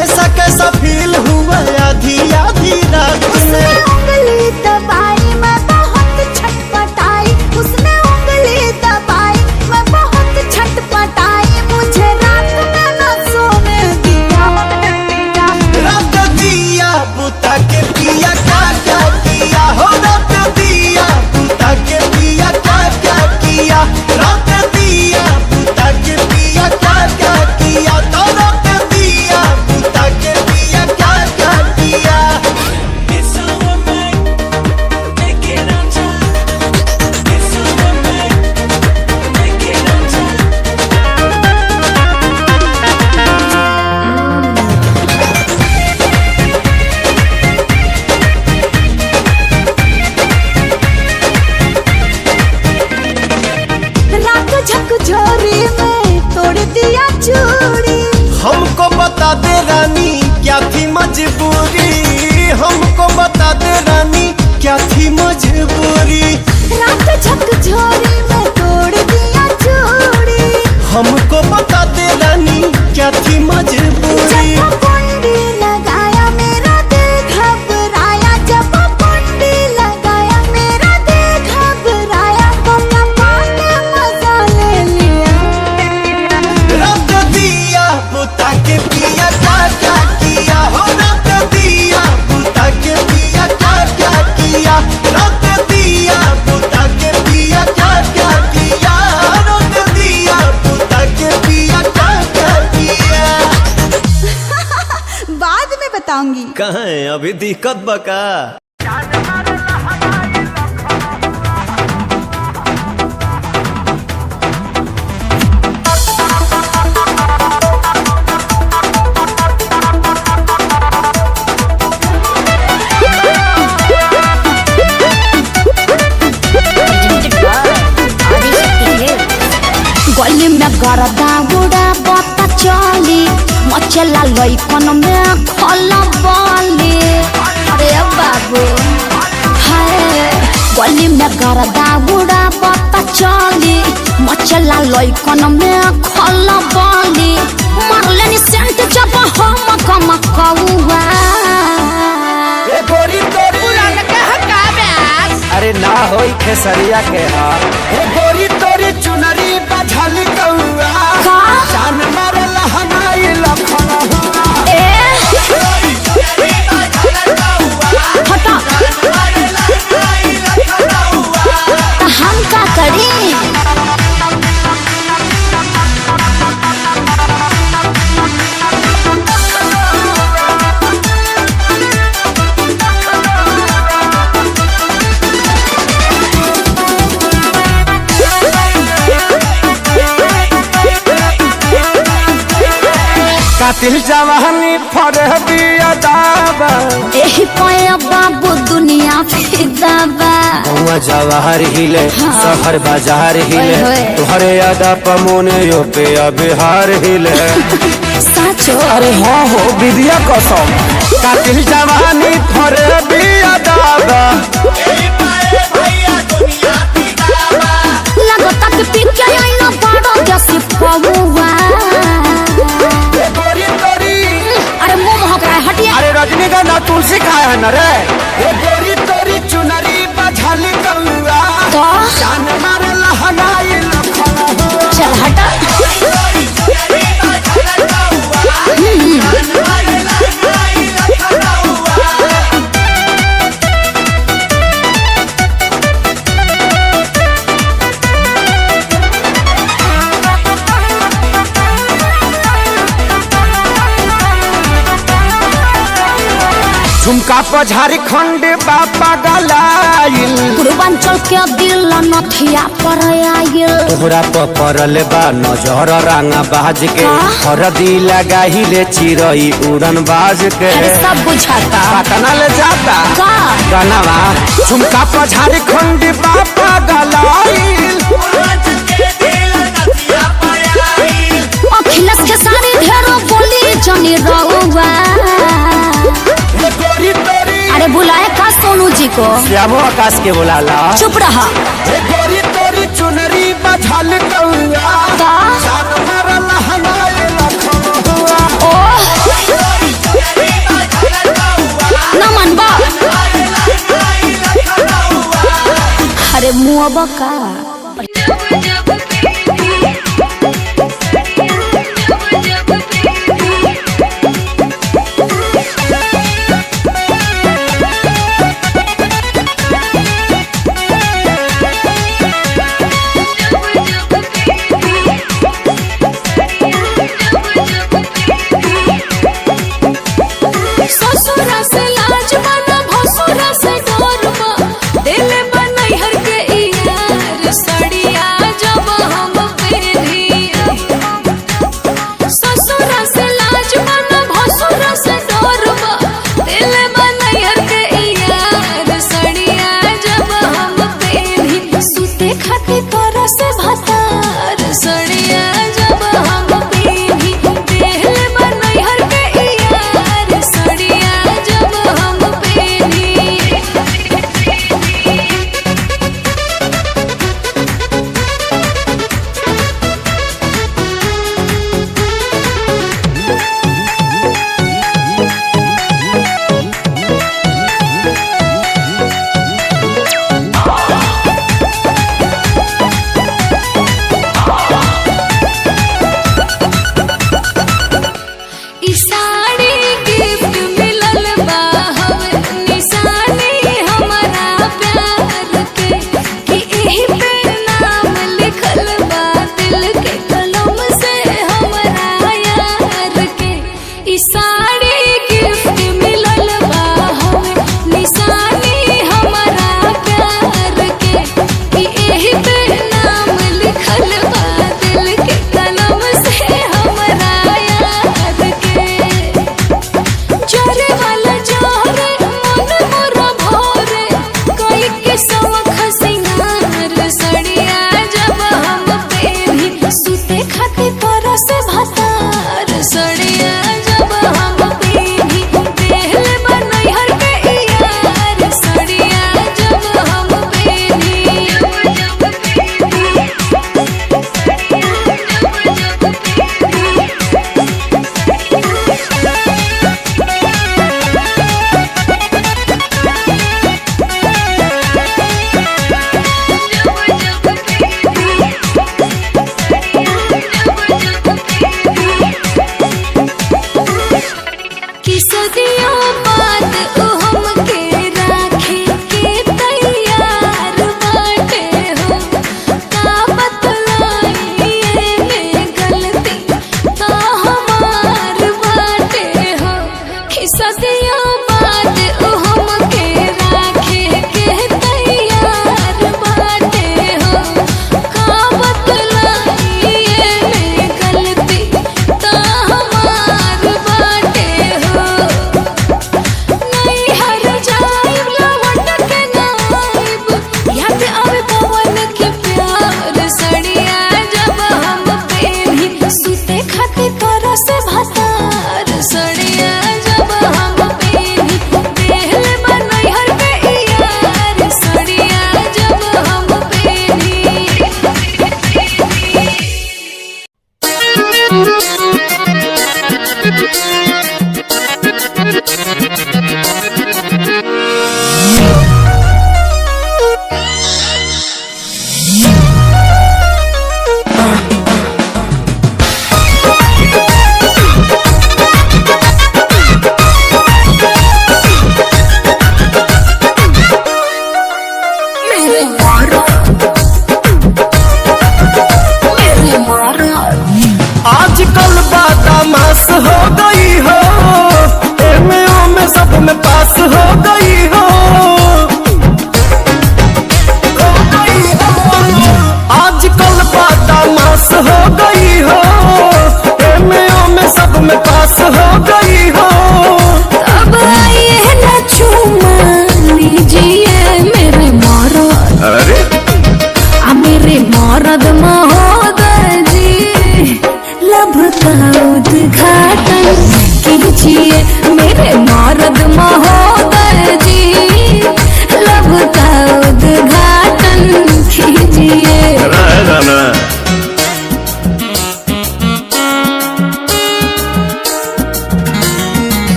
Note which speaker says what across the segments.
Speaker 1: कैसा कैसा फील हुआ आधी आधी रात में।
Speaker 2: उंगली दबाई मैं बहुत छटपटाई, उसने उंगली दबाई मैं बहुत छटपटाई, मुझे रात में न सोने दिया।
Speaker 1: रात दिया बुता के पिया क्या क्या किया हो, रात दिया बुता के पिया क्या क्या किया, रात दिया बुता के पिया क्या क्या किया, तो रात दिया बुता के पिया क्या क्या किया।
Speaker 2: रात झकझोरी में तोड़ दिया चूड़ी,
Speaker 1: हमको बता दे रानी क्या थी मजबूरी, हमको बता दे रानी क्या थी मजबूरी।
Speaker 2: रात झकझोरी में तोड़ दिया चूड़ी,
Speaker 1: हमको बता दे रानी क्या थी मजबूरी।
Speaker 2: जब कुंडी लगाया मेरा दिल घबराया, जब कुंडी लगाया मेरा दिल घबराया, तो पापा ने मजा ले लिया।
Speaker 1: रात दिया बुता के पिया क्या क्या किया हो, रात दिया बुता के पिया क्या क्या किया, रात दिया बुता के पिया क्या क्या किया, रात दिया बुता के पिया क्या क्या किया।
Speaker 2: बाद में बताऊंगी।
Speaker 1: कहाँ है अभी दिक्कत बका।
Speaker 2: गली में गरदा गुड़ा बता चली, मचला लइकन में खला बाली। अरे बाबू हाय, गली में गरदा गुड़ा बता चली, मचला लइकन में खला बाली, मारले नि सेंट जब हम कम कौआ।
Speaker 1: ए गोरी तोरी अरे ना होई खेसरिया के हाल, ए गोरी तोरी चुनरी बझल कौआ,
Speaker 2: का
Speaker 1: जान मारे लहनाई लखन हुआ।
Speaker 2: ए हटा, हम का करी।
Speaker 1: कातिल जवानी फरहबी अदाबा,
Speaker 2: एही पाया बाबू दुनिया फिदा बा।
Speaker 1: हुआ जवाहर हिले शहर बाजार हिले,
Speaker 2: ओए होए।
Speaker 1: तुहरे अदा पमोने यो पे बिहार हिले।
Speaker 2: साचो
Speaker 1: अरे हाँ हो विद्या कसम, कातिल जवानी फरहबी अदाबा,
Speaker 2: लगता कि पी के आईना बड़ा जैसे पौवा। अरे मुंह महक रहा है, हटिए।
Speaker 1: अरे रजनीगंधा तुलसी खाए है न रे, ए गोरी तोरी चुनरी बझल कौआ,
Speaker 2: तो
Speaker 1: जान मारे लहनाई लखन हुआ।
Speaker 2: चल हटा।
Speaker 1: झुमका पर झारखंड बापा गलाइल,
Speaker 2: पूर्वांचल के दिल नथिया पर आयल।
Speaker 1: तोहरा पर पड़ल बा नजर रांगा बाज के,
Speaker 2: हाँ?
Speaker 1: हरदी लगाहिले चिरई उड़न बाज के।
Speaker 2: अरे सब बुझाता
Speaker 1: पटना ले जाता
Speaker 2: का
Speaker 1: गनवा, झुमका पर झारखंड बापा गलाइल,
Speaker 2: अखिलेश के सारी ढेरों बोली जनी रहुआ। अरे बुलाए का सोनू जी को,
Speaker 1: श्यामो आकाश के बुलाला।
Speaker 2: चुप रहा।
Speaker 1: गोरी तोरी चुनरी बझल कौआ,
Speaker 2: का
Speaker 1: जान मारे लहनाई लखन हुआ।
Speaker 2: ओह मुँह का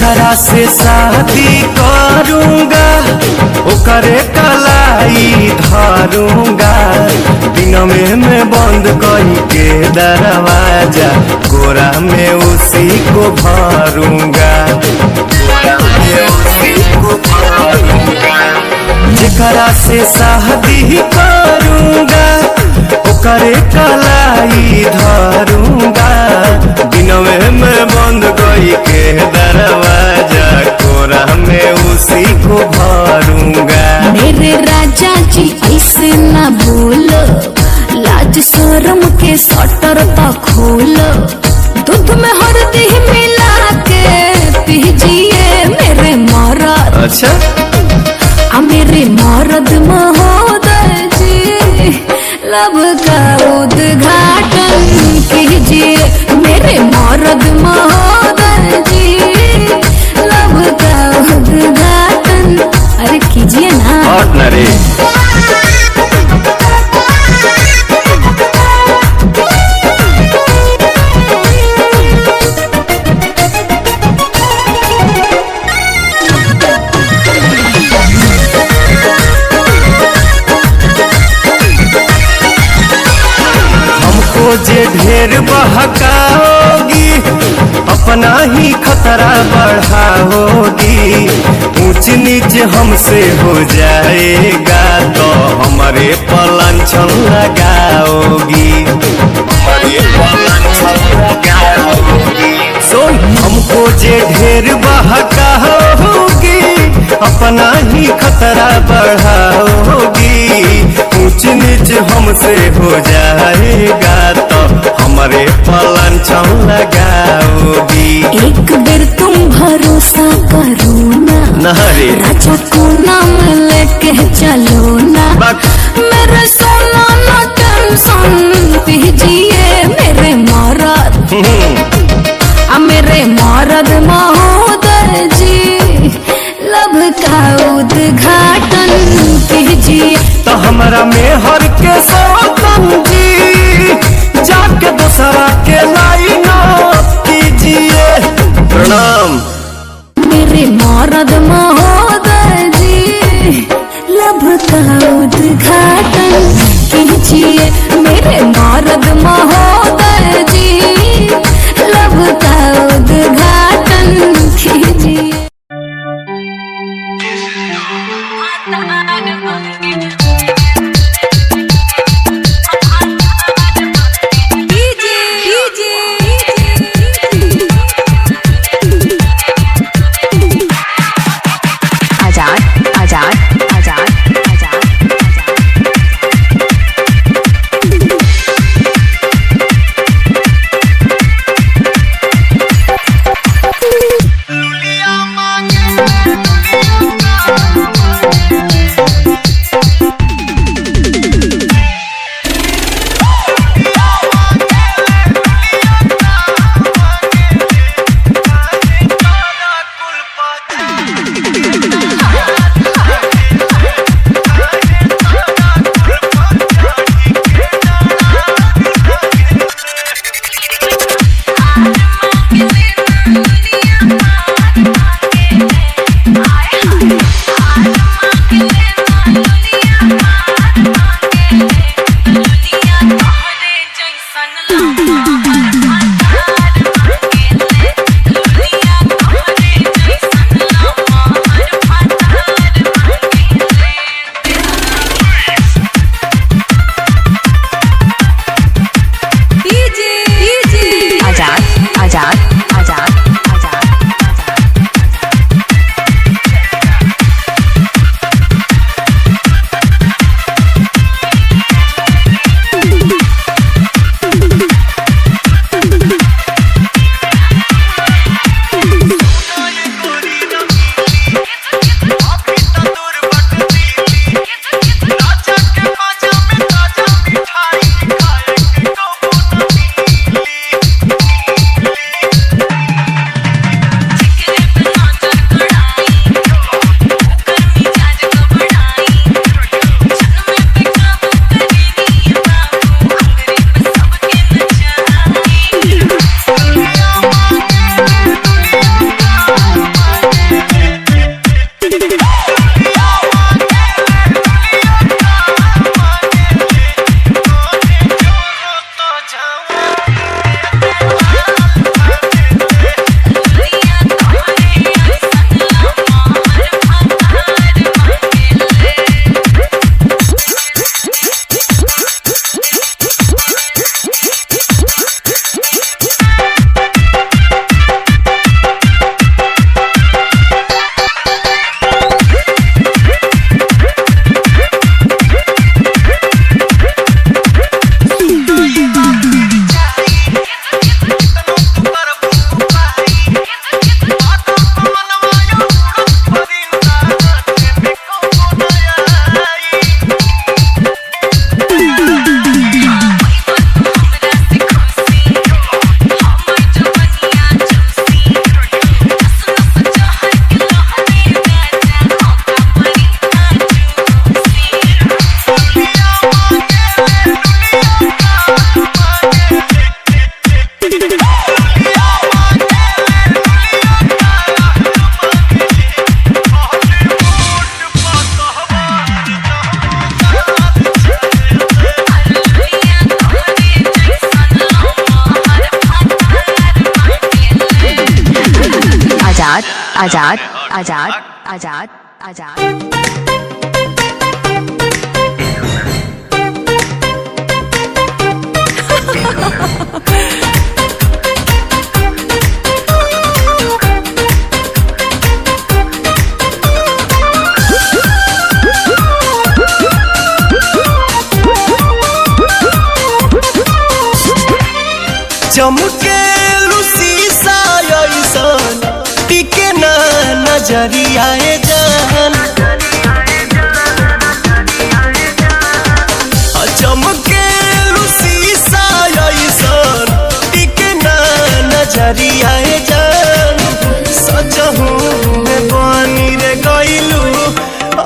Speaker 1: जेकरा से शादी करूंगा ओकरे कलाई धरूंगा, दिन में बंद करके दरवाजा, कोरा में उसी को भरूंगा, कोरा में उसी को भरूंगा। जेकरा से शादी करूंगा ओकरे कलाई धरूंगा, दिन में बंद करके दरवाजा, कोरा में उसी को भरूंगा।
Speaker 2: मेरे राजा जी ऐसे ना बोलो, लाज शर्म के सटर तो खोलो, दूध में हल्दी मिला के पीजिए मेरे मरद।
Speaker 1: अच्छा
Speaker 2: मेरे मरद महोदय जी, लब का उद्घाटन कीजिए मेरे मरद महोदय जी, लब का उद्घाटन अरे कीजिए ना।
Speaker 1: और न रे जे ढेर बहकाओगी अपना ही खतरा बढ़ाओगी, ऊंच नीच हमसे हो जाएगा तो हमारे पलांछन लगाओगी, हमारे पलांछन लगाओगी। सुन हमको जे ढेर बहकाओगी अपना ही खतरा बढ़ाओगी, ऊंच नीच हमसे हो जाएगा तो हमारे पलांछन लगाओगी।
Speaker 2: एक बेर तुम भरोसा करो ना, राजा को नाम लेके चलो ना, मेरे सोना ना टेंशन पीजिए मेरे मरद, मेरे मरद महोदय जी, लब का उद्घाटन कीजिए।
Speaker 1: तो हमारा मेहर के सौतन जी, जाके दूसरा के लाइन कीजिए। प्रणाम
Speaker 2: मेरे मरद महोदय जी, लब का उद्घाटन कीजिए मेरे मरद महोदय जी, लब का उद्घाटन कीजिए।
Speaker 3: आजाद आजाद आजाद आजाद।
Speaker 1: चमके शीशा ऐसन टिके ना नजरिया जान। चमके शीशा ऐसन टिके ना नजरिया जान। सजहू में बनी रे गइलू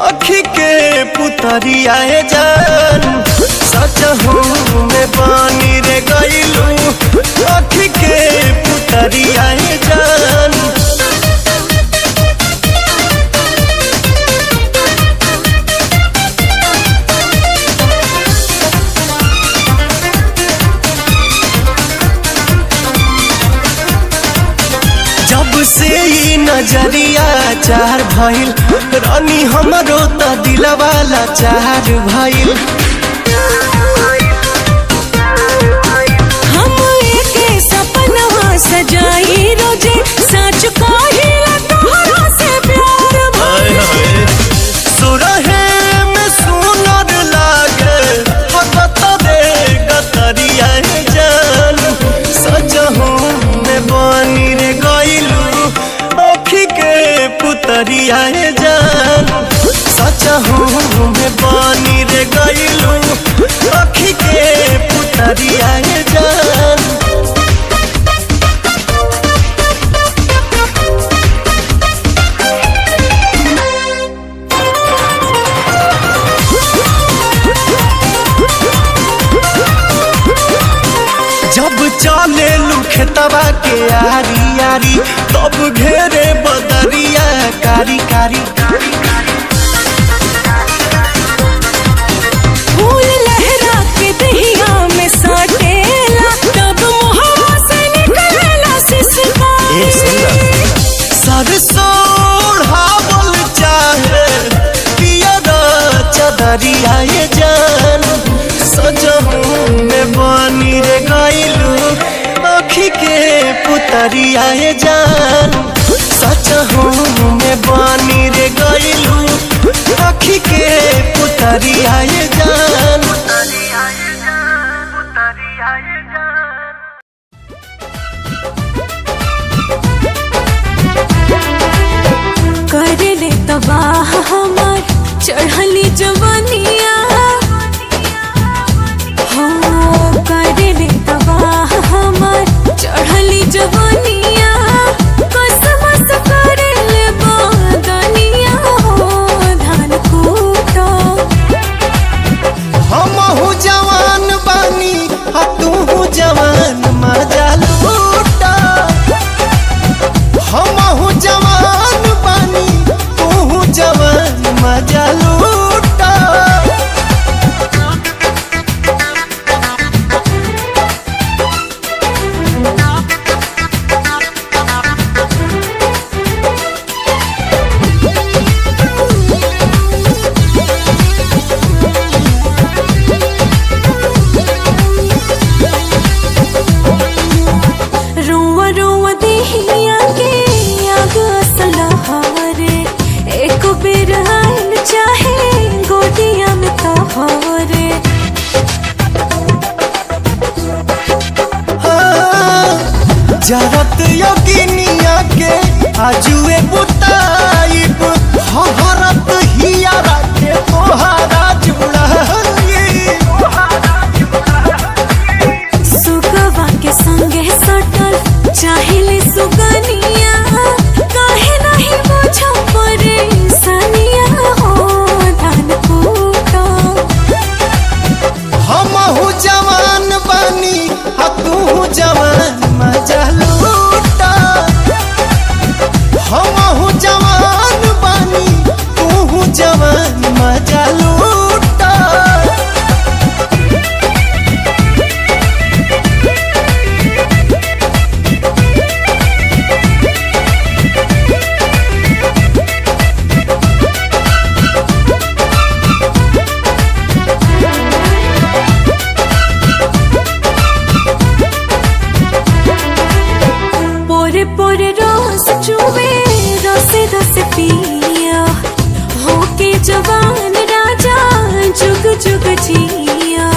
Speaker 1: अखी के पुतरिया जान। सजहू में बनी रे गइलू अखी के पुतरिया जान। जब से ई नजरिया चार भइल रानी हमरो त दिलवाला चार भइल।
Speaker 4: सजाई रोजे सच कहिला तोहरा से प्यार भइल।
Speaker 1: सुरहे में सुनर लागे हकत रे गतरिया जान। सजहू में बनी रे गइलू अखी के पुतरिया जान। सजहू में बनी रे गइलू अखी के पुतरिया जान। जब चले लुखतवा के आरी आरी तब घेरे बदरिया कारी कारी।
Speaker 4: फूल लहरा के दहिया में सटेला तब मुहवा से निकलेला सिसकारी।
Speaker 1: सरसों ओढ़ावल चाहे पियरा चदरिया जान। सजहू में बनी रे गइलू अखी के पुतरिया जान। सजहू में बनी रे गइलू अखी के पुतरिया जान।
Speaker 4: करे ले तबाह हमार चढ़ली जवानिया। करे ले तबाह हमार चढ़ली जवानिया। कसमस करे ले बदनिया धान कूटो।
Speaker 1: हमहू जवान बानी आ तू जवान मजा लूटा। हमहू जवान बानी तू जवान मजा लूटा।
Speaker 4: रुआ रुआ देहिया के आग असलहारे एक बेर आइल चाहे गोदिया में तोहरे।
Speaker 1: जरत योगिनिया के आजुए बुताइब हरत हियारा के तोहारा जुड़ाई।
Speaker 4: सुगवा के संगे सटल चाहिले सुगनिया। काहे नहीं बुझो परेशानिया हो धान कूटो।
Speaker 1: हमहू जवान बानी आ तू जवान मजा लूटा। हमहू जवान बानी
Speaker 4: चुवे रसे रस पिया होके जवान राजा जुग जुग जिया।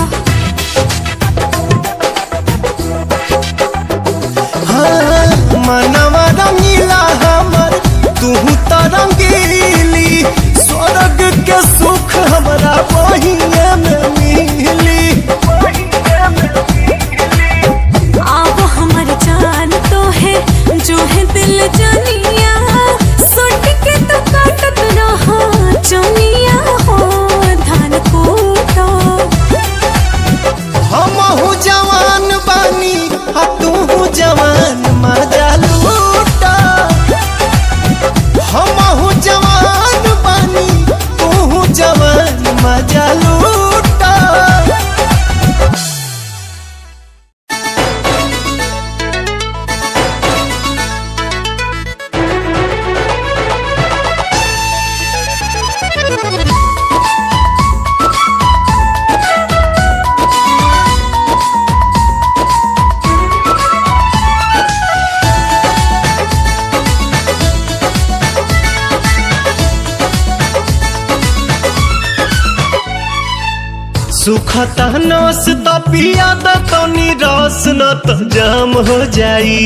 Speaker 1: हाँ, मनवा रंगीला हमर तू तो रंगीली, स्वर्ग के सुख हमरा वहीए में मिली।
Speaker 4: आप हमर जान तो है जो है दिल जानिया, सुट के तो काटत रहा चुनिया हो धान कूटो।
Speaker 1: हमहू जवान बानी आ तू जवान मजा लूटा। हमहू जवान बानी तू जवान मजा लूटा। सुखता नस त पिया द तनी रस न त जाम हो जाई।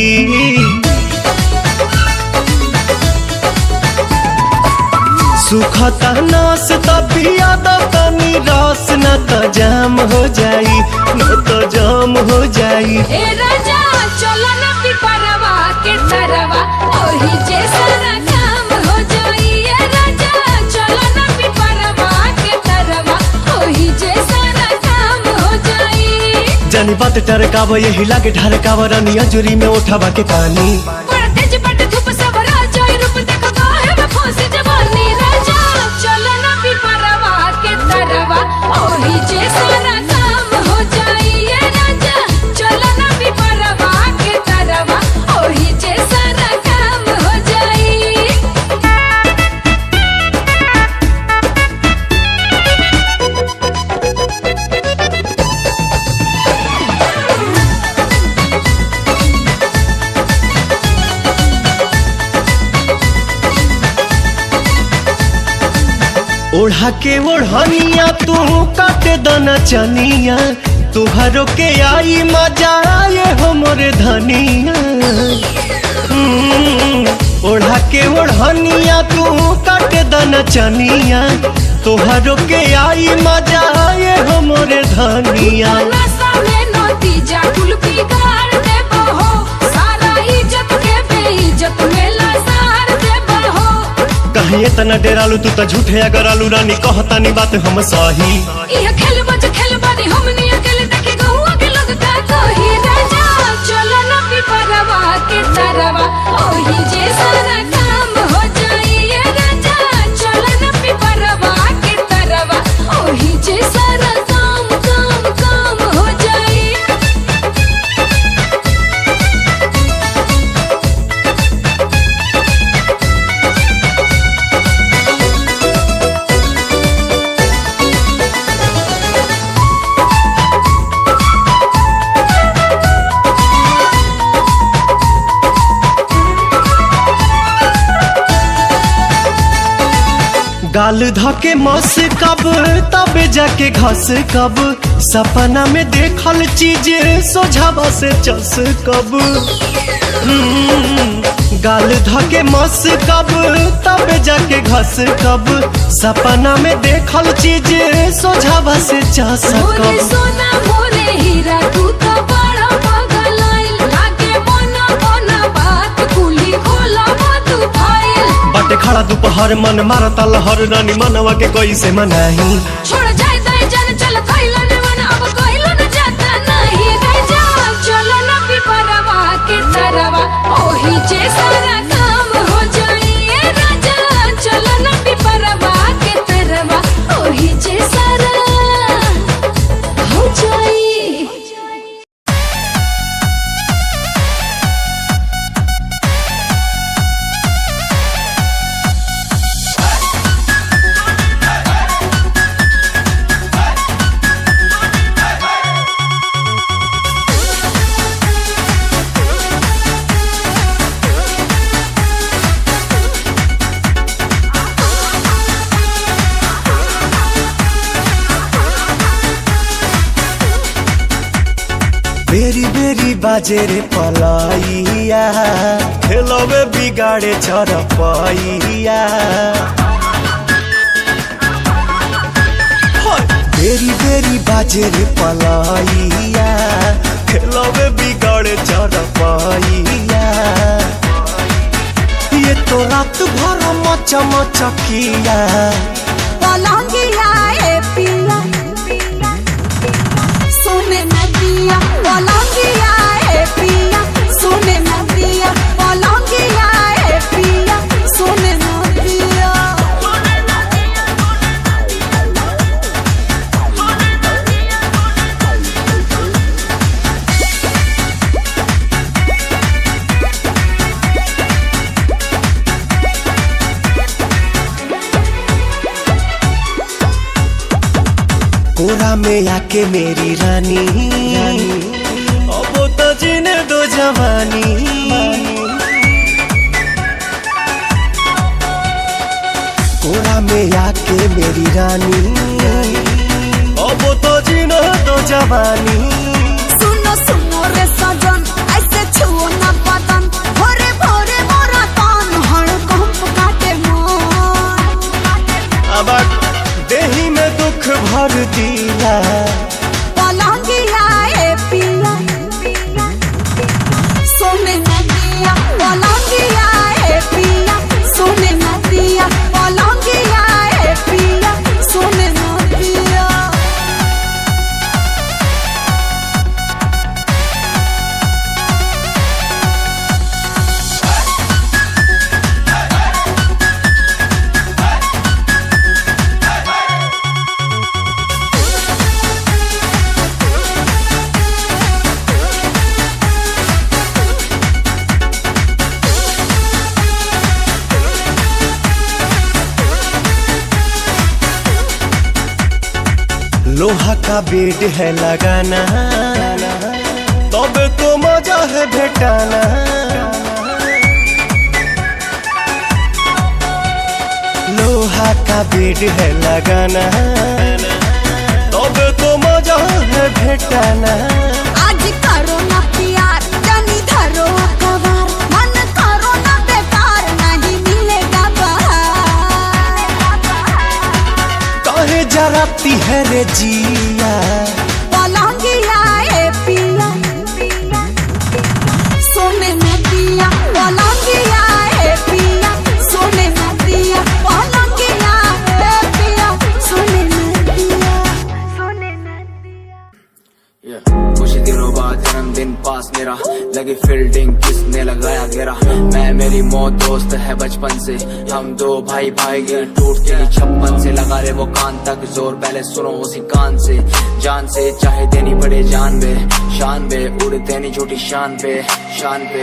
Speaker 1: सुखता नस त पिया द तनी रस न त जाम हो जाई, न त जाम हो जाई।
Speaker 2: ए राजा चलो ना पिपरवा के तरवा ओही जे सारा काम हो जाई। ए राजा चलो ना पिपरवा के तरवा ओही जे सारा काम हो जाई।
Speaker 1: जानी बात टरकाव यही लागे ढरकाव रनिया जुरी में उठावा के पानी।
Speaker 2: बड़ा तेज बट धूप सबरा जाई रूप देखो काहे में फंसी जवानी। राजा चलो ना पिपरवा के तरवा ओही जे सारा काम हो जाई। ए राजा चलो ना पिपरवा के तरवा ओही जे सारा काम हो जाई।
Speaker 1: ओढ़ा के ओढ़निया तू काटे दना चनिया, तुहरो के आई मजा आए हो मोरे धनिया। ओढ़ा के ओढ़निया तू काटे दना चनिया, तुहरो के आई मजा आए हो मोरे धनिया।
Speaker 2: नशा में नतीजा कुल बिगाड़ देबो हो, सारा इज्जत के बेइज्जत में लसार देबो हो।
Speaker 1: कहीं इतना डेरालू तू तो झूठे अगर आलू रानी कहतानी बात हम सही।
Speaker 2: इह खेलबो जो खेलबानी हमनी अकेले देखे गहुआ के लोग का कही। राजा चलो ना पिपरवा के तरवा ओही जे सारा काम हो जाई। ए राजा चलो ना पिपरवा के तरवा ओही जे सारा काम काम काम हो जाई।
Speaker 1: गाल धके मस कब तबे जाके घस कब, सपना में देखल चीज सोझावा से चस कब। गाल धके मस कब तबे जाके घस कब, सपना में देखल चीज सोझावा से चस
Speaker 2: मोरे
Speaker 1: कब।
Speaker 2: सोना मोरे हीरा तू तो बड़ा पगलाइल, लागे बना बना बात कुली खोला तू फाइल।
Speaker 1: बाटे खड़ा दोपहर मन मारता लहर रानी मनवा के कोई से मनाही।
Speaker 2: छोड़ जाए दाई जान चल खइलो ने मन अब कइलो न जाता नहीं। राजा चलो ना पिपरवा के तरवा ओही जे सारा काम हो जाई। ए राजा चलो ना पिपरवा के तरवा ओही जे सारा हो जाई।
Speaker 1: बेरी बेरी बाजे रे पलाइया, खेलवे बिगाड़े चरपैया। बेरी बेरी बाजे रे पलाइया, खेलवे बिगाड़े चरपैया। ये तो रात भर मचा मचकिया,
Speaker 4: पलंगिया ए पिया सोने न दिया, पलंगिया ए पिया सोने न दिया, पलंगिया ए पिया सोने न दिया।
Speaker 1: कोरा में आके मेरी रानी, अब तो जीने दो जवानी। कोरा में आके मेरी रानी, अब तो जीने दो जवानी।
Speaker 4: सुनो सुनो रे सजन, ऐसे छुओ न बदन, भोरे भोरे मोरा तन हड़कंप काटे मन।
Speaker 1: अब देही में दुख भर दिया,
Speaker 4: पलंगिया ए पिया सोने न दिया, पलंगिया ए पिया सोने न दिया, पलंगिया ए पिया सोने न दिया।
Speaker 1: लोहा का बेड है लगाना, तब तो मजा है भेटाना। लोहा का बेड है लगाना, तब तो मजा है भेटाना।
Speaker 4: आज करो न प्यार जानी धरो अखबार, मन करो न बेकार नहीं मिलेगा बाहर।
Speaker 1: काहे जराती है रे जिया,
Speaker 4: पलंगिया ए पिया सोने न दिया, पलंगिया ए पिया सोने न दिया, पलंगिया ए पिया सोने न दिया, सोने न दिया।
Speaker 5: कुछ दिनों बाद जन्मदिन पास मेरा, लगी फील्डिंग किसने लगाया घेरा। मैं मेरी मौत दोस्त है बचपन से, हम दो भाई भाई गए टूटती 56 से। लगा रे वो कान तक जोर, पहले सुनो उसी कान से। जान से चाहे देनी पड़े जान बे, शान बे उड़ते नहीं झूठी शान पे, शान पे।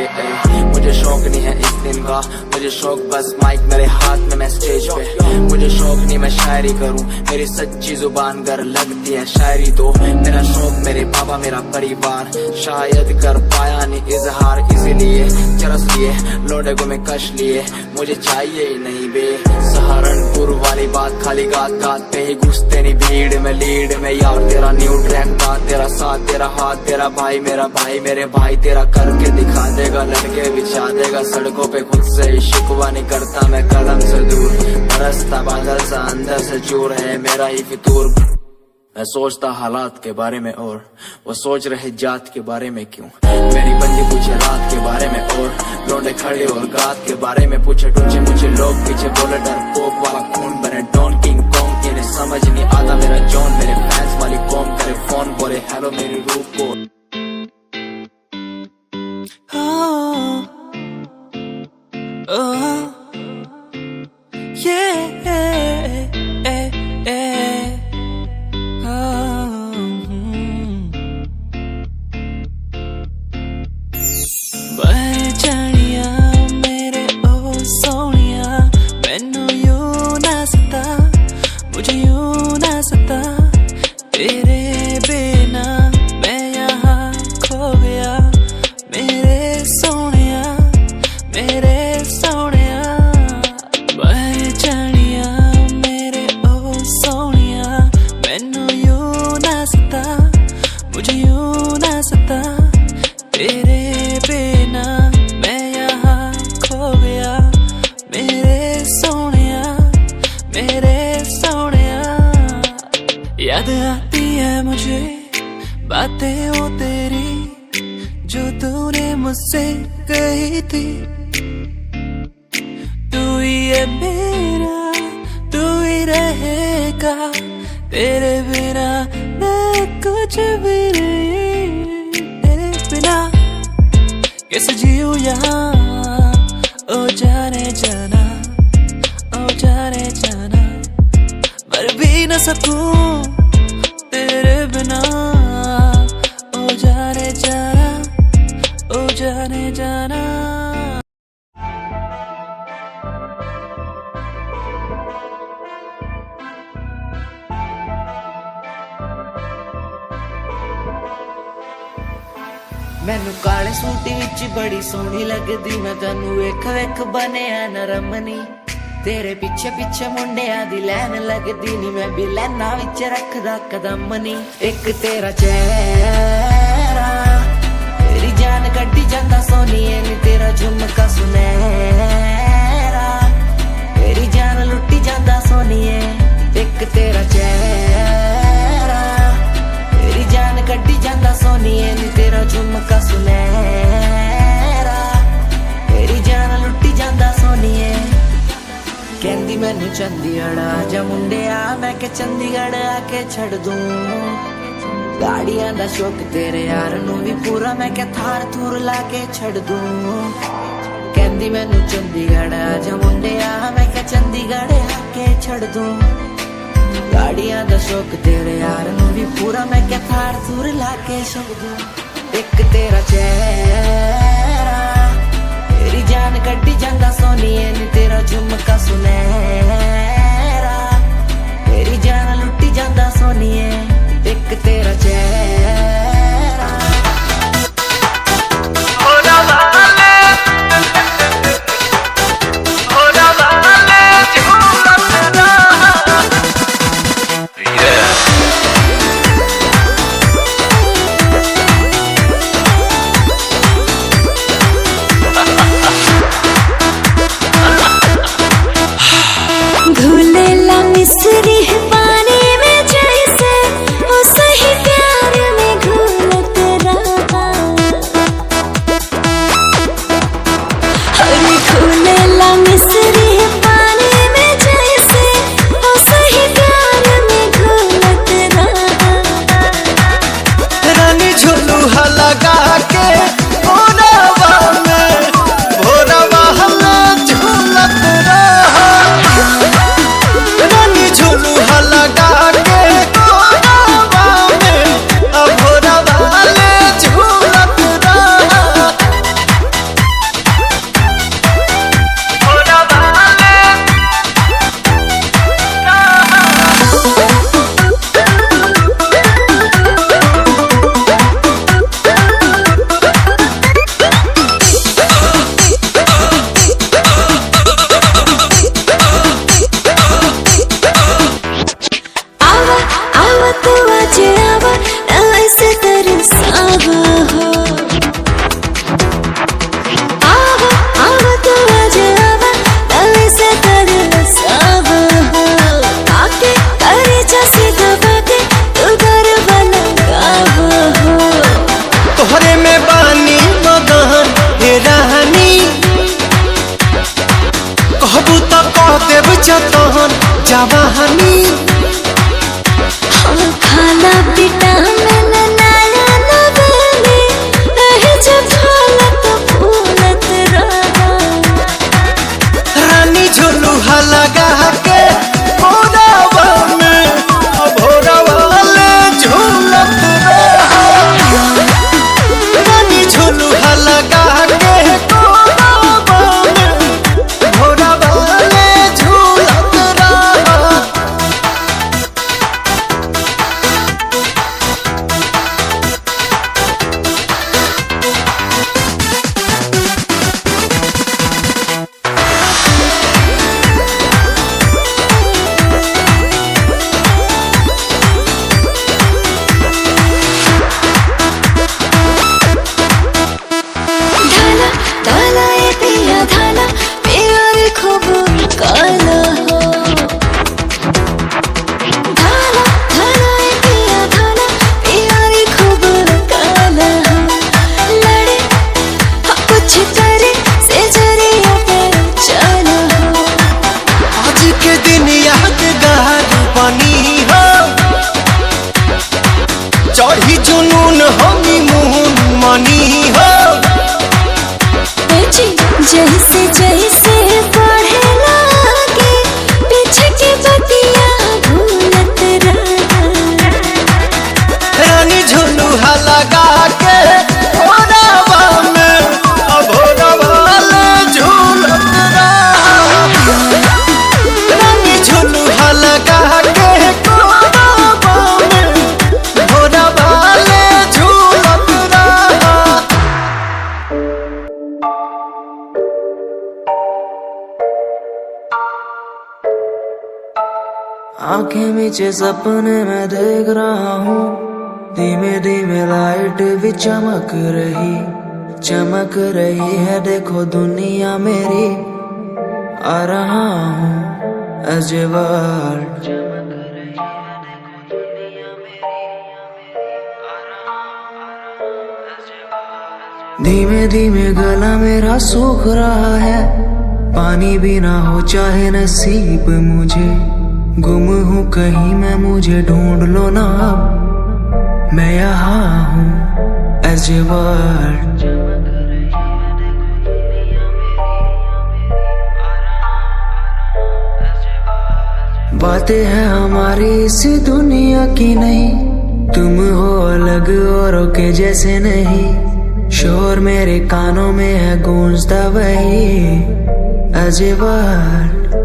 Speaker 5: मुझे शौक नहीं है इस दिन का, मुझे शौक बस माइक मेरे हाथ में मैं स्टेज पे। मुझे शौक नहीं मैं शायरी करूं, मेरी सच्ची जुबान गर लगती है शायरी तो। मेरा शौक मेरे पापा मेरा परिवार, शायद कर पाया नहीं इजहार, इसीलिए चरस लिए लोडे को मैं कश लिए। मुझे चाहिए ही नहीं बे सहारनपुर वाली बात, खाली गात गात पे ही घुसते नहीं भीड़ में लीड में। यार तेरा न्यू ट्रैक था, तेरा साथ तेरा हाथ, तेरा भाई मेरा भाई, मेरे भाई तेरा करके दिखा देगा, लड़के बिछा देगा सड़कों पे। खुद से ही शिकवा नहीं करता मैं कलम से दूर, बरसता बादल सा अंदर से चूर है मेरा ही फितूर। मैं सोचता हालात के बारे में और वो सोच रहे जात के बारे में क्यों। मेरी बंदी पूछे रात के बारे में और लौंडे खड़े और गात के बारे में पूछे टूचे मुझे लोग पीछे बोले डर पोक वाला खून बने डॉन किंग कॉन्ग। इन्हें समझ नहीं आता मेरा जॉन, मेरे फैंस वाली कौन करे फोन बोले हेलो मेरी रूप को।
Speaker 4: मेरे सोनिया
Speaker 6: मुझे बातें वो तेरी जो तूने मुझसे कही थी। तू ही है मेरा, तू ही रहेगा, तेरे बिना मैं कुछ भी नहीं। तेरे बिना कैसे जीऊं यहाँ, ओ जाने जाना, ओ जाने जाना, मर भी न सकूं तेरे बिना, ओ जाने जाना, ओ जाने जाना।
Speaker 7: मैनू काले सूट विच बड़ी सोहनी लगदी, मैं तैनू वेख वेख बनिया नरमनी। तेरे पीछे पीछे मुंडिया दी लैन लगदी नी, मैं भी लैना विच रखदा कदम नी। एक तेरा चेहरा तेरी जान कड्डी जांदा सोनिए नी, तेरा झुमका सुनहरा तेरी जान लुट्टी जांदा सोनिए। एक तेरा चेहरा तेरी जान कड्डी जांदा सोनिए नी, तेरा झुमका सुनहरा तेरी जान लुट्टी जांदा सोनिए। कहंदी मैनू चंडीगढ़ आजा मुंडिया, मैं के चंडीगढ़ आके छड़ दूं गाड़ियां दा शौक तेरे यार नू भी पूरा, मैं के थार थूर लाके छड़ दूं। कहंदी मैनू चंडीगढ़ आजा मुंडिया, मैं के चंडीगढ़ आके छड़ दूं गाड़ियां दा शौक तेरे यार नू भी पूरा, मैं क्या थार थूर लाके छड़ दूं। एक तेरा चेहरा तेरी जान कड्डी जांदा सोनिए नी, तेरा झुमका सुनहरा तेरी जान लुट्टी जांदा सोनिए। एक तेरा चेहरा
Speaker 4: घुलेला मिस्री है पानी में जैसे, वो सही प्यार में घुलत रहा। अरे घुलेला मिस्री है पानी में जैसे, वो सही प्यार में घुलत रहा।
Speaker 1: रानी झुलुहा लगा के भोरवा में, भोरवा हमें झूलत रहा। रानी झुलुहा लगा के भोरवा में, भोरवा ले झूलत रहा।
Speaker 4: आवा आवा तू आज आवा, ना ऐसे तरसावा हो। आवा आवा तू आज आवा, ना ऐसे तरसावा हो। आके करे जैसे दबा के तू गरबा लगावा हो।
Speaker 1: तोहरे में बानी मगन हे रानी, कहबू तो कह देब जतन जवानी।
Speaker 4: हाँ खाना विटामिन नया नवेली, रहे जब हालत फूलत रहा।
Speaker 1: रानी झुलुहा लगा के भोरवा में, भोरवा ले झूलत रहा। रानी झुलुहा लगा के भोरवा में, भोरवा ले झूलत रहा।
Speaker 6: आंखें नीचे सपने मैं देख रहा हूँ, धीमे धीमे लाइट भी चमक रही है, देखो दुनिया मेरी, आ रहा हूँ एज ए वर्ल्ड। धीमे धीमे गला मेरा सूख रहा है, पानी भी ना हो चाहे नसीब मुझे, गुम हूँ कहीं मैं, मुझे ढूंढ लो ना अब, मैं यहाँ हूँ एज ए वर्ल्ड। बातें हैं हमारी इस दुनिया की नहीं, तुम हो अलग औरों के जैसे नहीं, शोर मेरे कानों में है गूंजता वही as a world,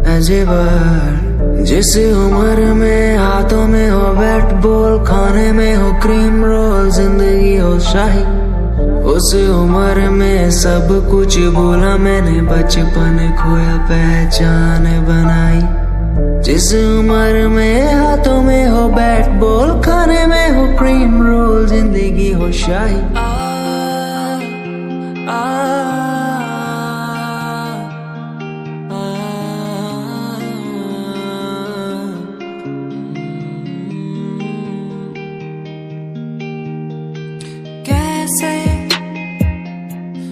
Speaker 6: as a world. जिस उम्र में हाथों में हो बैट बॉल, खाने में हो क्रीम रोल, जिंदगी हो शाही, उस उम्र में सब कुछ भूला मैंने, बचपन खोया पहचान बनाई। जिस उम्र में हाथों में हो बैट बॉल, खाने में हो क्रीम रोल, जिंदगी हो शाही। कैसे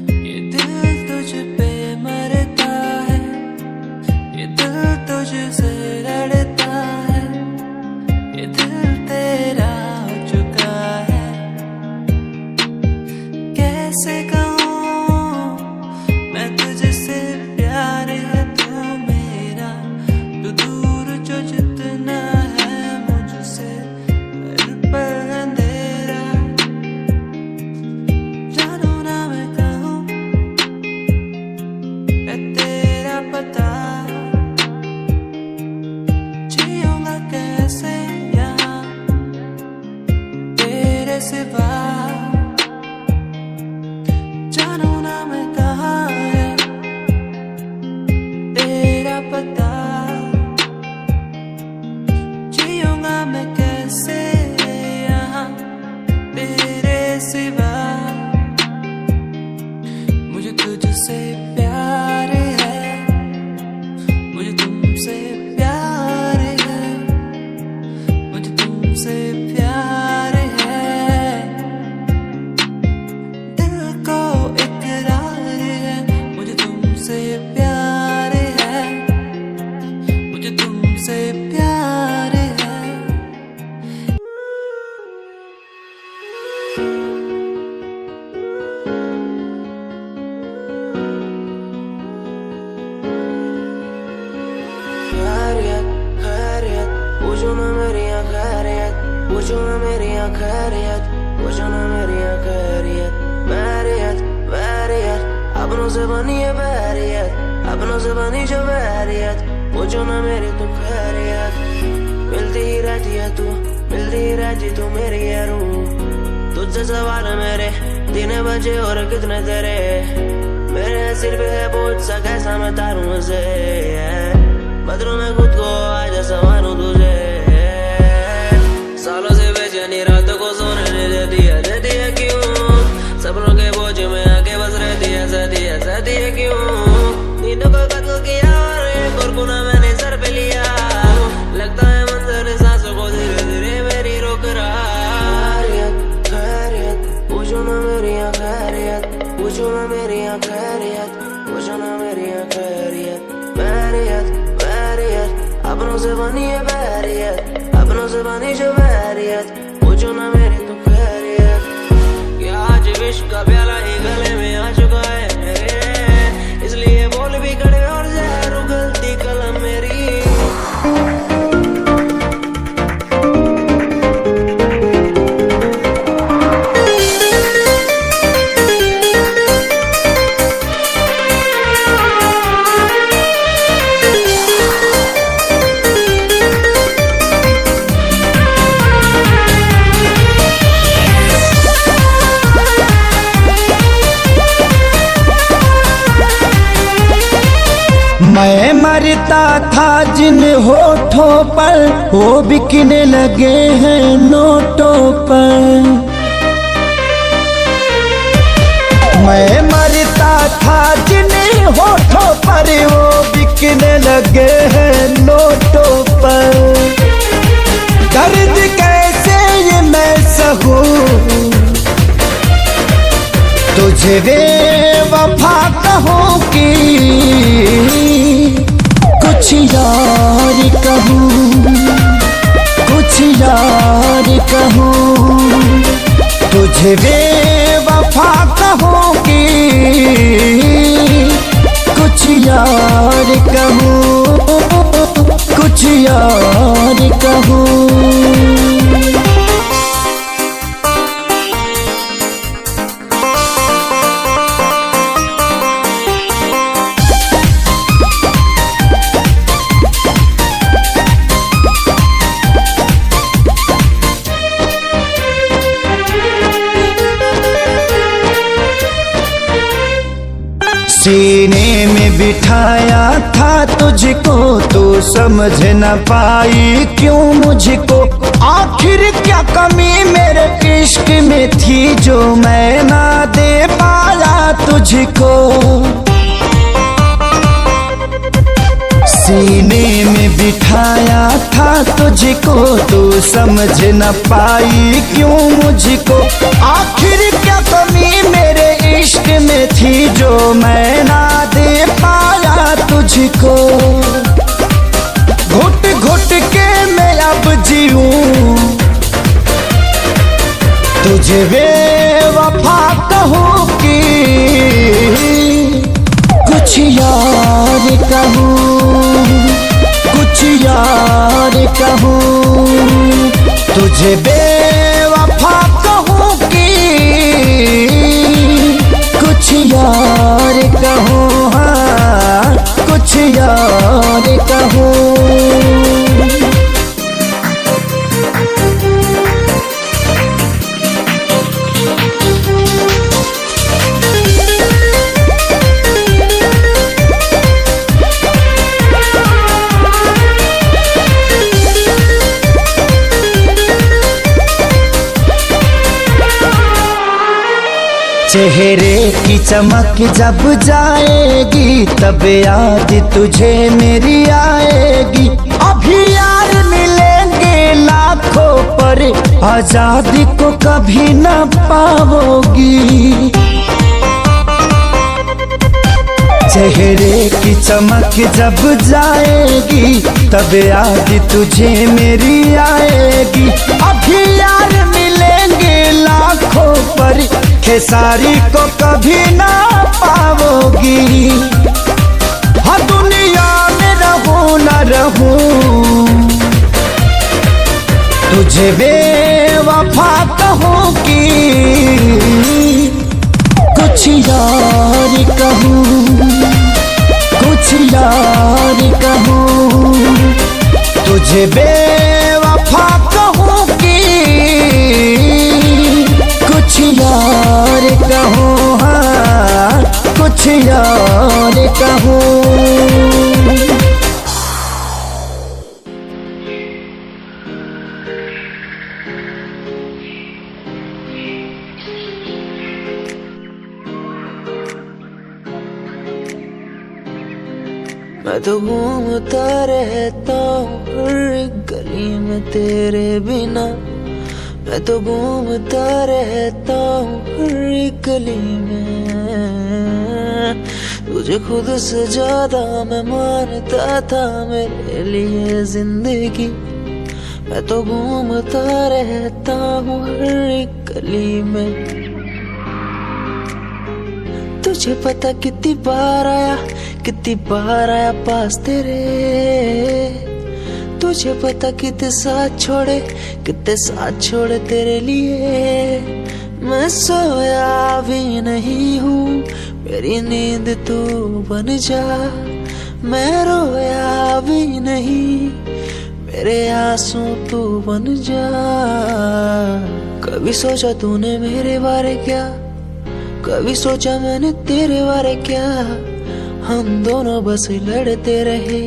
Speaker 6: ये दिल तुझ पे मरता है, ये दिल तुझसे लड़ता है, ये दिल तेरा हो चुका है। कैसे कहूँ मैं तुझसे प्यार है तू मेरा, तू दूर जो जितना है मुझसे, दिल पर अंधेरा, जानू ना मैं कहूँ मैं तेरा पता, जियूंगा कैसे यहाँ तेरे सिवा, जानू ना मैं कहाँ है तेरा पता, जियूंगा मैं कैसे यहाँ तेरे सिवा। मुझे तुझसे प्यार है, मुझे तुमसे प्यार है, मुझे तुमसे प्यार है, दिल को इकरार है, मुझे तुमसे प्यार है, मुझे तुमसे प्यार है। खैरियत खैरियत पूछो ना मेरी खैरियत, पूछो ना मेरी खैरियत, पूछो ना मेरी खैरियत। बैरियत बैरियत अपनों से बनी है बैरियत, अपनों से बनी जो बैरियत, पूछो ना मेरी तू खैरियत। मिलती ही रहती है तू, मिलती ही रहती तू मेरी है रूह, तुझसे सवाल मेरे दिन बजे और कितने तेरे, मेरे सिर पे है बोझ सा कैसा मैं तारूं उसे, बदलूं मैं खुद को आज संवारूं तुझे। सालों से बेचैनी रातों को सोने नहीं देती है क्यों, सपनों के बोझ में आके बस रहती है क्यों। नींदों को कत्ल किया और एक और गुनाह मैंने सर पे लिया, लगता है मंजर सांसों को धीरे धीरे मेरी रोक रहा। खैरियत खैरियत पूछो ना मेरी खैरियत, पूछो ना मेरी खैरियत, पूछो ना मेरी खैरियत। बैरियत बैरियत अपनों से बनी है बैरियत, अपनों से बनी जो बैरियत, पूछो ना मेरी तू खैरियत। क्या आज विश्व का प्याला ही गले में आ चुका है मेरे, इसलिए बोल भी कड़े और जहर उगलती कलम मेरी।
Speaker 1: मैं मरता था जिन होठों पर वो बिकने लगे हैं नोटों पर। मैं मरता था जिन होठों पर वो बिकने लगे हैं नोटों पर। दर्द कैसे ये मैं सहूं तुझे बेवफा कहूँ कि कुछ यार कहूँ, कुछ यार कहूँ तुझे बेवफा कहूँ कि कुछ यार कहूँ, कुछ यार कहूँ। सीने में बिठाया था तुझको तू समझ न पाई क्यों मुझको। आखिर क्या कमी मेरे इश्क में थी जो मैं ना दे पाया तुझको। सीने में बिठाया था तुझको तू समझ न पाई क्यों मुझको। आखिर क्या कमी मेरे इश्क में थी जो मैं ना दे पाया तुझको। घुट घुट के मैं अब जीऊं तुझे बेवफा कहूँ कि कुछ यार कहूँ, कुछ यार कहूँ तुझे बेवफा कहूँ कि कुछ यार कहूँ, हाँ कुछ यार कहूँ। चेहरे की चमक जब जाएगी तब याद तुझे मेरी आएगी। अभी यार मिलेंगे लाखों पर आजादी को कभी न पाओगी। चेहरे की चमक जब जाएगी तब याद तुझे मेरी आएगी। अभी यार मिलेंगे लाखों पर खेसारी को कभी ना पाओगी। हाँ दुनिया में रहूं न रहूं तुझे बेवफा कहूँ कि कुछ यार कहूँ, कुछ यार कहूँ तुझे बेवफा कहूँ कि कुछ यार कहूँ, हाँ कुछ यार कहूँ।
Speaker 7: मैं तो घूमता रहता हूँ हर गली में तेरे बिना। मैं तो घूमता रहता हूँ हर गली में। तुझे खुद से ज्यादा मैं मानता था मेरे लिए जिंदगी। मैं तो घूमता रहता हूँ हर गली में। तुझे पता कितनी बार आया पास तेरे। तुझे पता कितने साथ छोड़े तेरे लिए। मैं सोया भी नहीं हूँ मेरी नींद तू बन जा। मैं रोया भी नहीं मेरे आंसू तू बन जा। कभी सोचा तूने मेरे बारे क्या, कभी सोचा मैंने तेरे बारे क्या। हम दोनों बस लड़ते रहे।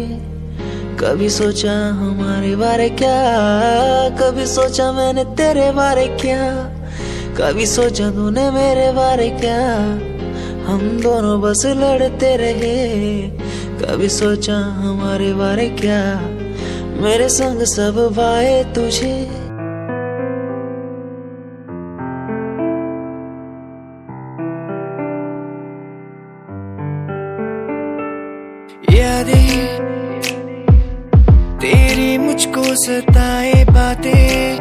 Speaker 7: कभी सोचा हमारे बारे क्या, कभी सोचा मैंने तेरे बारे क्या, कभी सोचा तूने मेरे बारे क्या। हम दोनों बस लड़ते रहे। कभी सोचा हमारे बारे क्या, मेरे संग सब वाए तुझे। यादें तेरी मुझको सताए बातें,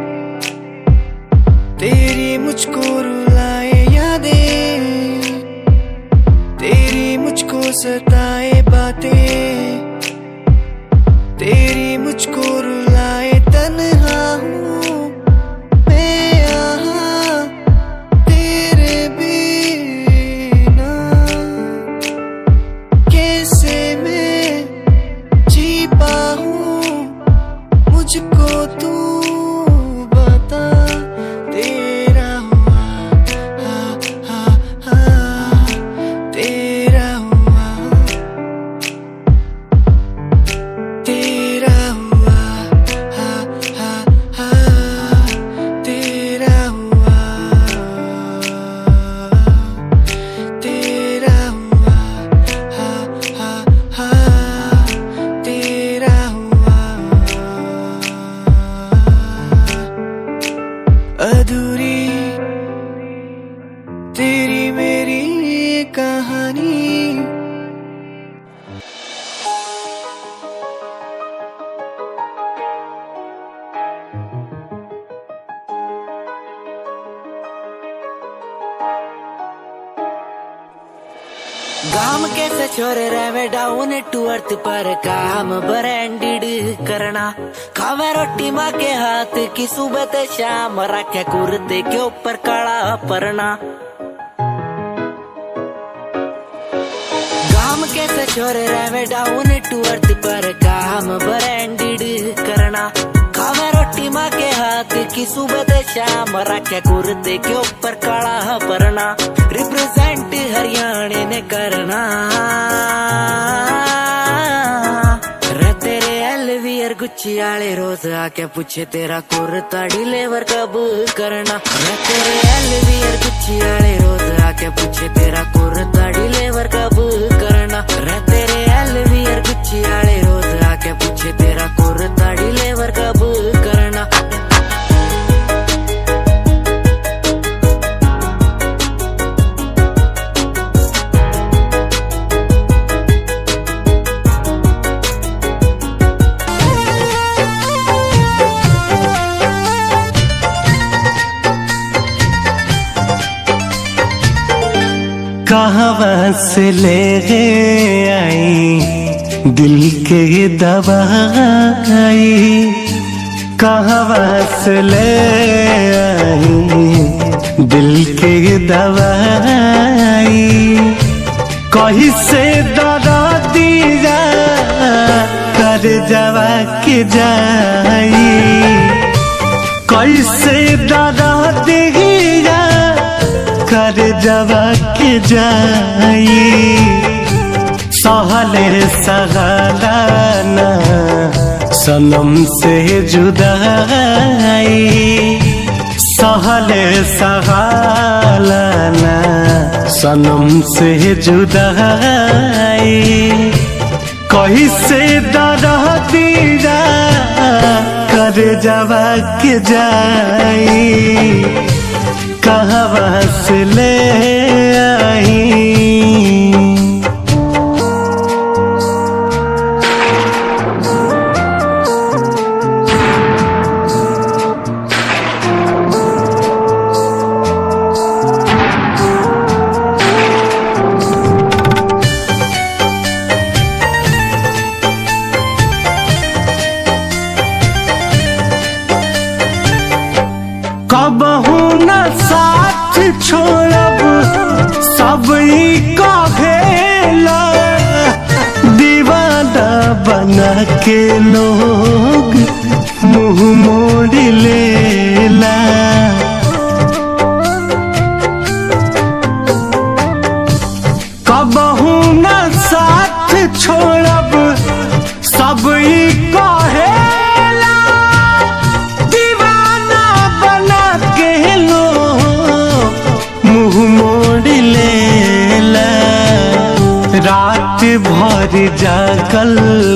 Speaker 7: तेरी मुझको रुलाए यादें, तेरी मुझको सताए बातें, तेरी मुझको रुलाए। तन्हा हूँ मैं यहाँ तेरे बिना, कैसे मैं जी पाऊँ मुझको तू बता। तेरा हुआ तेरा हुआ, तेरा हुआ तेरा हुआ, तेरा हुआ तेरा हुआ। अधूरी तेरी मेरी कहानी। गाम कैसे छोरे रहे डाउन टू अर्थ पर, काम ब्रांडेड करना। खावे रोटी माँ के हाथ की सुबह ते शाम, रखे कुर्ते के ऊपर काला परना। गाम कैसे छोरे रहे डाउन टू अर्थ पर, काम ब्रांडेड करना। खावे रोटी माँ के हाथ की सुबह ते शाम, रखे कुर्ते के ऊपर काला परना। रिप्रेजेंट हरियाणा ने करना। रे तेरे एलवीआर गुच्ची आले रोज आके पूछे तेरा कुर्ता डिलीवर कब करना। रे तेरे एलवीआर गुच्ची आले रोज आके पूछे तेरा कुर्ता डिलीवर कब करना। रे तेरे एलवीआर गुच्ची आले रोज आके पूछे तेरा कुर्ता डिलीवर कब करना।
Speaker 1: कहाँ से ले आई दिल के दवाई, कहाँ से ले आई दिल के दवाई। कहीं से दरा दिया कर जवा के जाई, कैसे दरा दिया कर जवा के जाई। सहले सगालाना सनम से जुदाई, सहले सगालाना सनम से जुदाई। कैसे दरा दिया कर जवा के जाई, कहाँ से ले आई। कबहू न साथ छोड़ब सब कहेला, दीवाना बना के लोग मुँह मोड़ लेला। कबहू न साथ जागल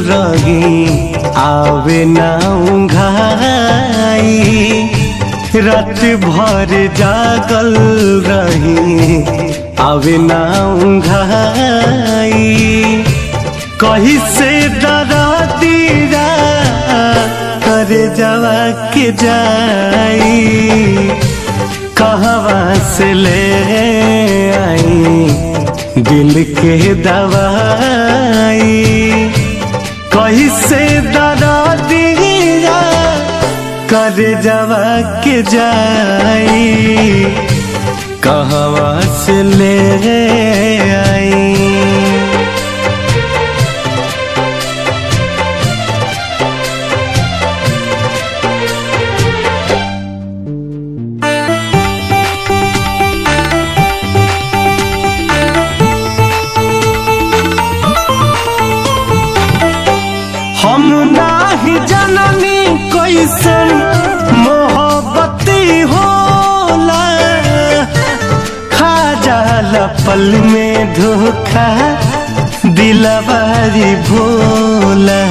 Speaker 1: रही आवे ना उंघाई, रात भर जागल रही आवे ना उंघाई। कहीं से डरा दीरा करे जवा के जाई, कहवा से ले आई दिल के दवाई। कहीं से डरा दीरा करे जवा के जाई, कहवा से ले आई। हम नाही जननी कैसन मोहब्बती होला, खा जाला पल में धोखा दिलवारी भोला।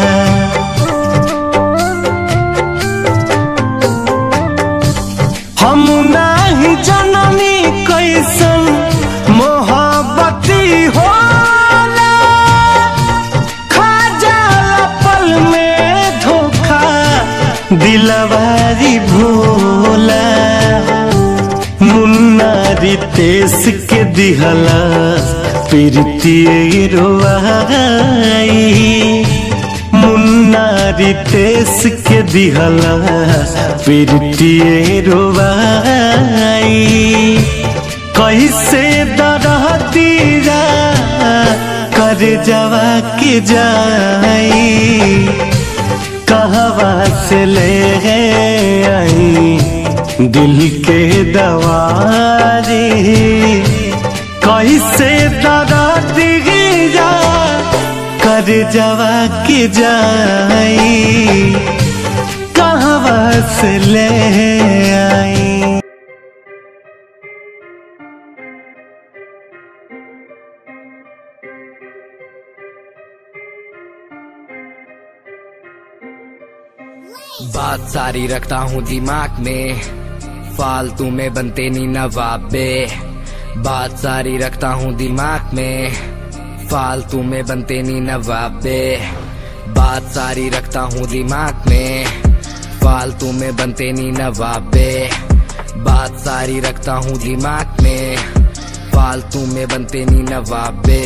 Speaker 1: हम नाही जननी कैसन मोहब्बती होला, दिलवारी भोला। मुन्ना रितेश के दिहला प्रीतिये रोवाई, मुन्ना रितेश के दिहला प्रीतिये रोवाई। कैसे दरह दीरा कर जवा के जाई, कहवा से ले आई दिल के दवारी। कैसे दरा दीरा कर जवा के जाई, कहवा से ले आई।
Speaker 5: बात सारी रखता हूँ दिमाग में, फालतू में बनते नहीं नवाबे। बात सारी रखता हूँ दिमाग में, फालतू में बनते नहीं नवाबे। बात सारी रखता हूँ दिमाग में, फालतू में बनते नहीं नवाबे। बात सारी रखता हूँ दिमाग में, फालतू में बनते नहीं नवाबे।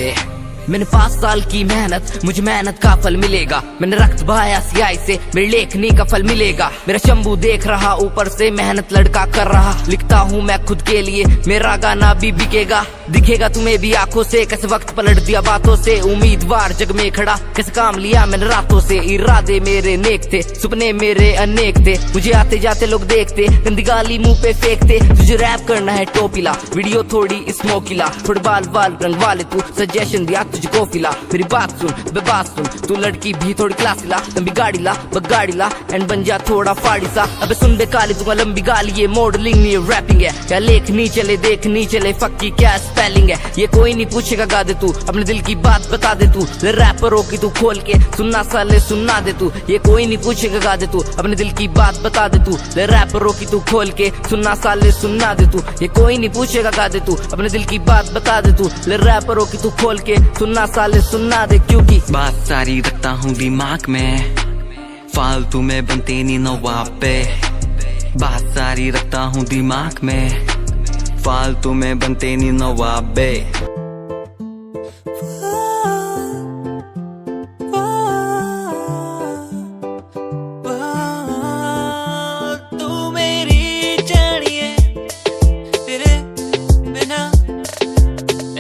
Speaker 5: मैंने 5 साल की मेहनत, मुझे मेहनत का फल मिलेगा। मैंने रक्त बहाया सियाही से, मेरी लेखनी का फल मिलेगा। मेरा शंभू देख रहा ऊपर से, मेहनत लड़का कर रहा। लिखता हूँ मैं खुद के लिए, मेरा गाना भी बिकेगा। दिखेगा तुम्हें भी आंखों से, कैसे वक्त पलट दिया बातों से। उम्मीदवार जग में खड़ा, कैसे काम लिया मैंने रातों से। इरादे मेरे नेक थे, सपने मेरे अनेक थे। मुझे आते जाते लोग देखते, गंदी गाली मुंह पे फेंकते। तुझे रैप करना है टोपीला, वीडियो थोड़ी स्मोकीला। थोड़े बाल वाल रंग वाले तू, सजेशन दिया तुझको फिला। मेरी बात सुन बे बात सुन, तू लड़की भी थोड़ी क्लासी ला। लंबी गाड़ी ला बगाड़ी ला, एंड बन जा थोड़ा फाड़ी सा। अबे सुन बे काली, दूंगा लंबी गाली। ये मॉडलिंग नहीं ये रैपिंग है, क्या लेखनी चले देखनी चले। फक की क्या स्पेलिंग है, ये कोई नहीं पूछेगा। गा दे तू अपने दिल की बात बता दे तू। रैपरों की तू खोल के सुनना साले सुनना दे तू। ये कोई नहीं पूछेगा। गा दे तू अपने दिल की बात बता दे तू। रैपरों की तू खोल के सुनना साले सुनना दे तू। ये कोई नहीं पूछेगा। गा दे तू अपने दिल की बात बता दे तू। रैपरों की तू खोल के सुनना साले सुनना दे, क्योंकि
Speaker 8: बात सारी रखता हूँ दिमाग में, फालतू में बनते नहीं नवाबे। बात सारी रखता हूँ दिमाग में, फालतू में बनते नहीं नवाबे।
Speaker 7: तू मेरी जानिए, तेरे बिना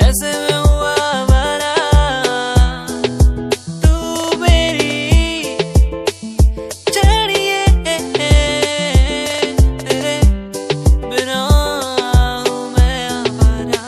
Speaker 7: ऐसे में हुआ बना। तू मेरी जानिए, तेरे बिना हूँ मैं आवारा।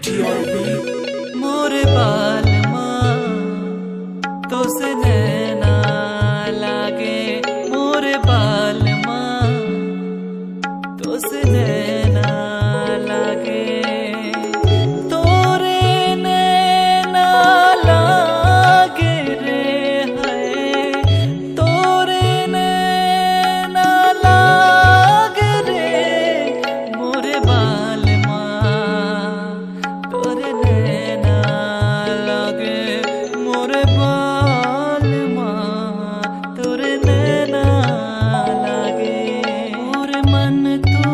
Speaker 9: मोरे बाल माँ तो से नैना लागे, मोरे बाल माँ तो से नैना लागे, तोरे नैना लागे रे है, तोरे नैना लागे रे मोरे बाल माँ, तोरे नैना लागे मोरे बाल माँ, तोरे नैना लागे। मोरे मन तू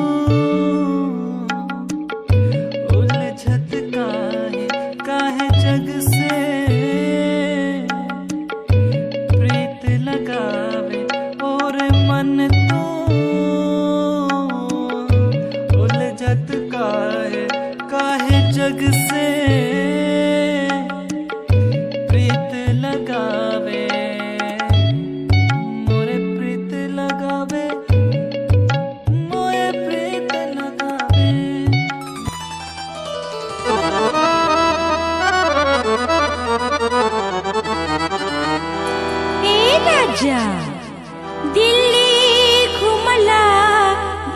Speaker 9: उलझत काहे जग से, प्रीत लगावे और मन तू उलझत काहे जग से, प्रीत लगावे मोरे प्रीत लगावे, मोरे प्रीत लगावे।
Speaker 4: ए राजा दिल्ली घुमला,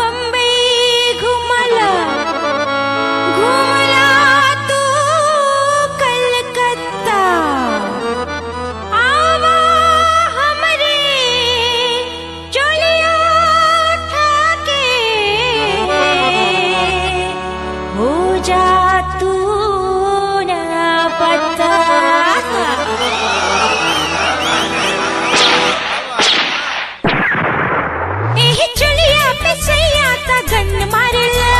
Speaker 4: बम्बई घुमला, घुमला तू कलकत्ता, आवा हमरे चोलिया उठा के, हो जा तू ना पता। एही चुलिया पे सैया ता गन मारला,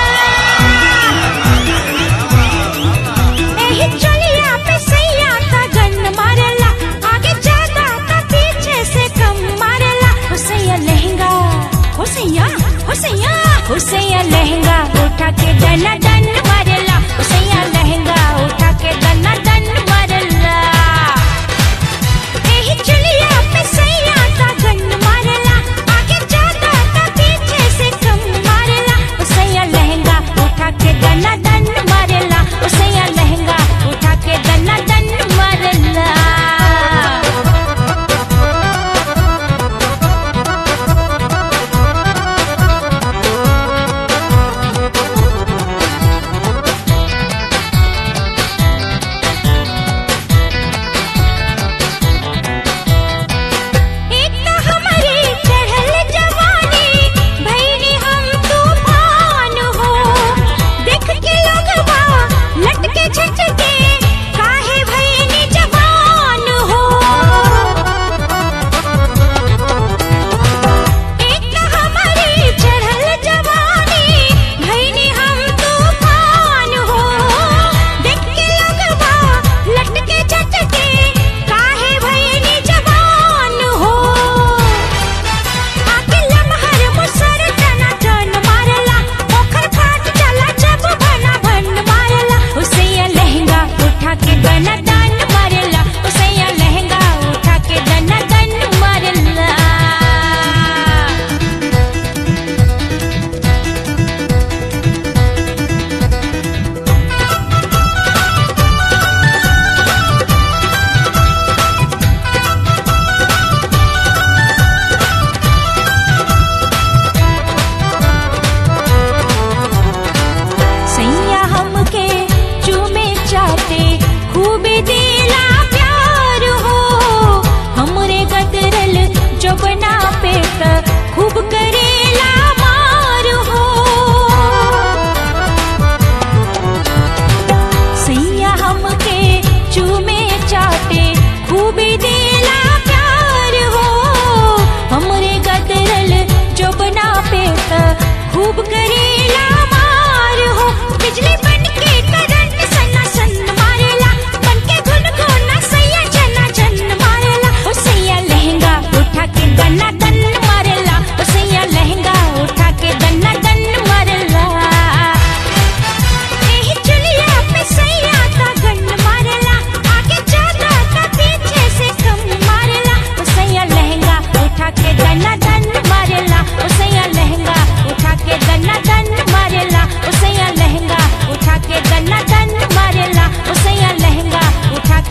Speaker 4: एही चुलिया पे सैया ता गन मारला, आगे ज्यादा ता पीछे से कम मारला। हुसैया लहंगा, हुसैया हुसैया हुसैया लहंगा उठा के दना दन मारला, हुसैया लहंगा उठा के दना दन मारला। एही चुलिया पे सैया ता गन मारला, आगे ज्यादा ता पीछे से कम मारला। हुसैया लहंगा उठा के दना दन मारला, हुसैया लहंगा उठा के दना दन मारला।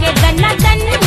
Speaker 4: के दना दन